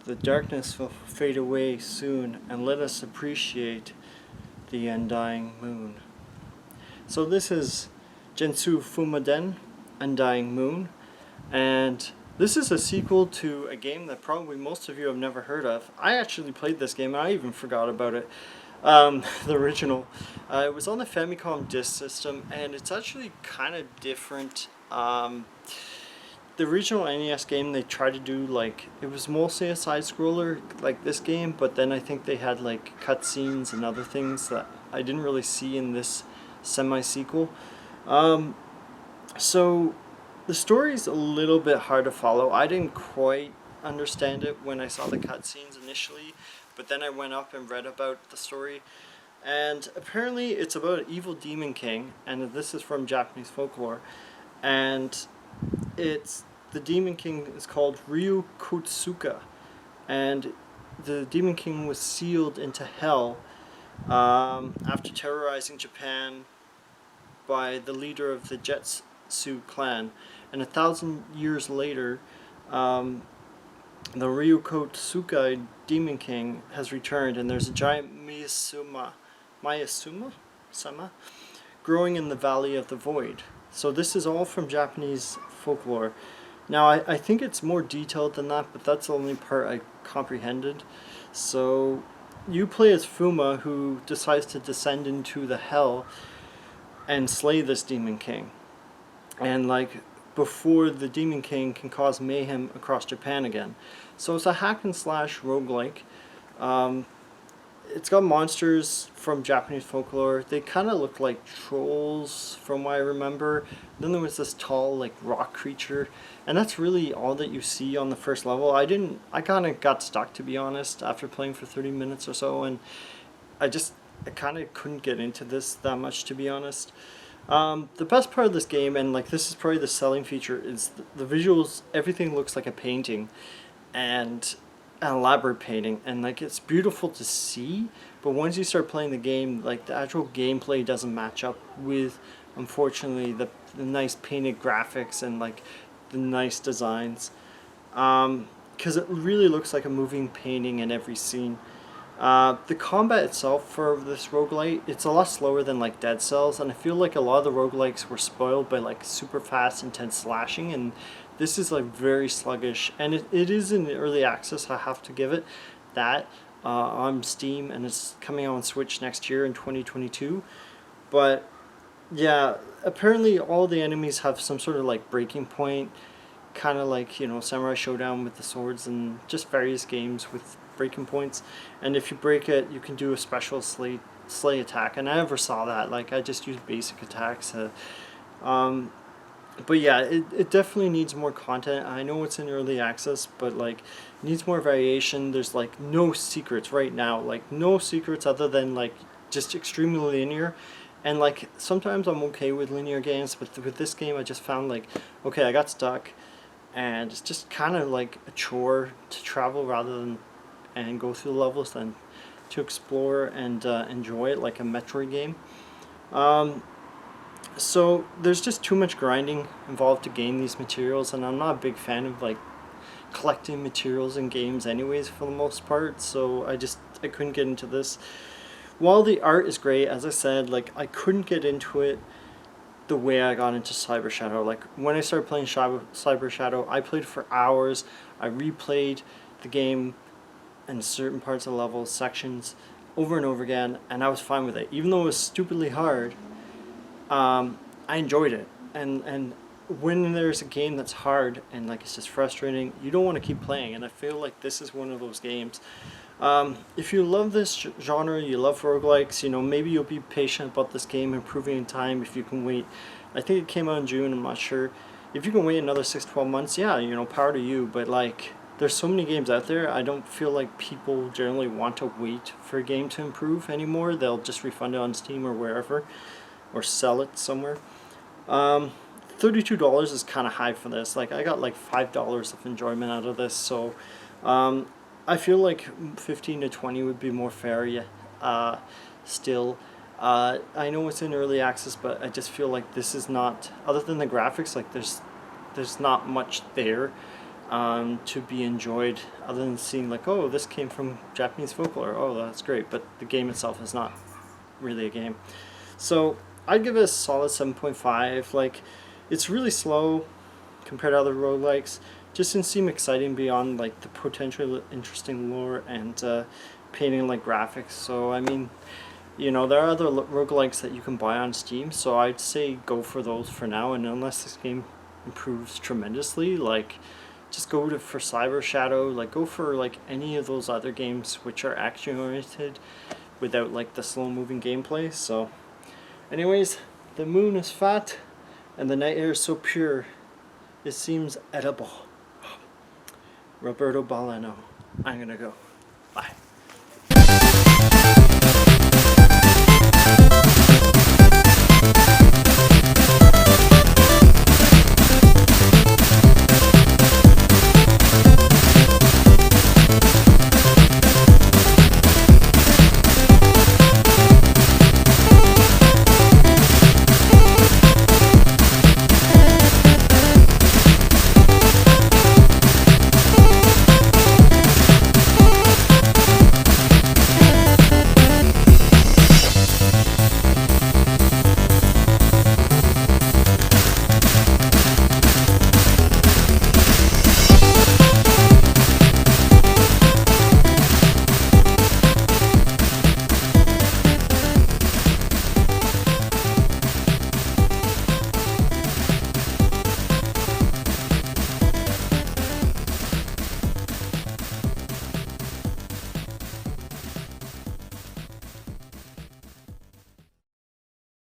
The darkness will fade away soon, and let us appreciate the undying moon. So this is GetsuFumaDen, Undying Moon, and this is a sequel to a game that probably most of you have never heard of. I actually played this game, and I even forgot about it. The original. It was on the Famicom disk system, and it's actually kind of different. The original NES game, they tried to do like, it was mostly a side scroller like this game, but then I think they had like cutscenes and other things that I didn't really see in this semi-sequel. So the story's a little bit hard to follow. I didn't quite understand it when I saw the cutscenes initially, but then I went up and read about the story, and apparently it's about an evil demon king, and this is from Japanese folklore, and the demon king is called Ryu Kotsuka, and the demon king was sealed into hell after terrorizing Japan by the leader of the Getsu clan, and 1,000 years later, the Ryu Kotsuka demon king has returned, and there's a giant Mayasuma growing in the Valley of the Void. So this is all from Japanese folklore. Now I think it's more detailed than that, but that's the only part I comprehended. So you play as Fuma, who decides to descend into the hell and slay this demon king. And like, before the demon king can cause mayhem across Japan again. So it's a hack and slash roguelike. It's got monsters from Japanese folklore. They kind of look like trolls from what I remember. Then there was this tall like rock creature, and that's really all that you see on the first level. I kind of got stuck, to be honest, after playing for 30 minutes or so, and I kind of couldn't get into this that much, to be honest. The best part of this game, and like this is probably the selling feature, is the visuals. Everything looks like a painting, and an elaborate painting, and like it's beautiful to see, but once you start playing the game, like the actual gameplay doesn't match up with, unfortunately, the nice painted graphics and like the nice designs, because it really looks like a moving painting in every scene. The combat itself for this roguelite, it's a lot slower than like Dead Cells, and I feel like a lot of the roguelikes were spoiled by like super fast, intense slashing, and this is like very sluggish, and it is in early access, I have to give it that, on Steam, and it's coming out on Switch next year in 2022. But yeah, apparently all the enemies have some sort of like breaking point, kind of like, you know, Samurai Showdown with the swords, and just various games with breaking points, and if you break it, you can do a special slay attack, and I never saw that. Like, I just used basic attacks. But yeah, it definitely needs more content. I know it's in early access, but like, it needs more variation. There's like no secrets right now, like no secrets other than like just extremely linear. And like, sometimes I'm okay with linear games, but with this game I just found like, okay, I got stuck, and it's just kind of like a chore to travel rather than and go through the levels than to explore and enjoy it like a Metroid game. So there's just too much grinding involved to gain these materials, and I'm not a big fan of like collecting materials in games anyways, for the most part, so I couldn't get into this. While the art is great, as I said, like I couldn't get into it the way I got into Cyber Shadow. Like when I started playing Cyber Shadow, I played for hours. I replayed the game and certain parts of the levels, sections, over and over again, and I was fine with it. Even though it was stupidly hard, I enjoyed it. And when there's a game that's hard and like it's just frustrating, you don't want to keep playing, and I feel like this is one of those games. If you love this genre, you love roguelikes, you know, maybe you'll be patient about this game, improving in time if you can wait. I think it came out in June, I'm not sure. If you can wait another 6-12 months, yeah, you know, power to you, but like, there's so many games out there, I don't feel like people generally want to wait for a game to improve anymore. They'll just refund it on Steam or wherever, or sell it somewhere. $32 is kind of high for this. Like, I got like $5 of enjoyment out of this, so I feel like 15 to 20 would be more fair. Yeah, still. I know it's in early access, but I just feel like this is not, other than the graphics, like there's not much there. to be enjoyed, other than seeing like, oh, this came from Japanese folklore, oh, that's great, but the game itself is not really a game. So I'd give it a solid 7.5. Like, it's really slow compared to other roguelikes. Just didn't seem exciting beyond like the potentially interesting lore and painting like graphics. So I mean, you know, there are other roguelikes that you can buy on Steam, so I'd say go for those for now, and unless this game improves tremendously, like, just go for Cyber Shadow, like go for like any of those other games which are action oriented without like the slow moving gameplay. So anyways, the moon is fat and the night air is so pure it seems edible. Roberto Baleno. I'm gonna go. Bye.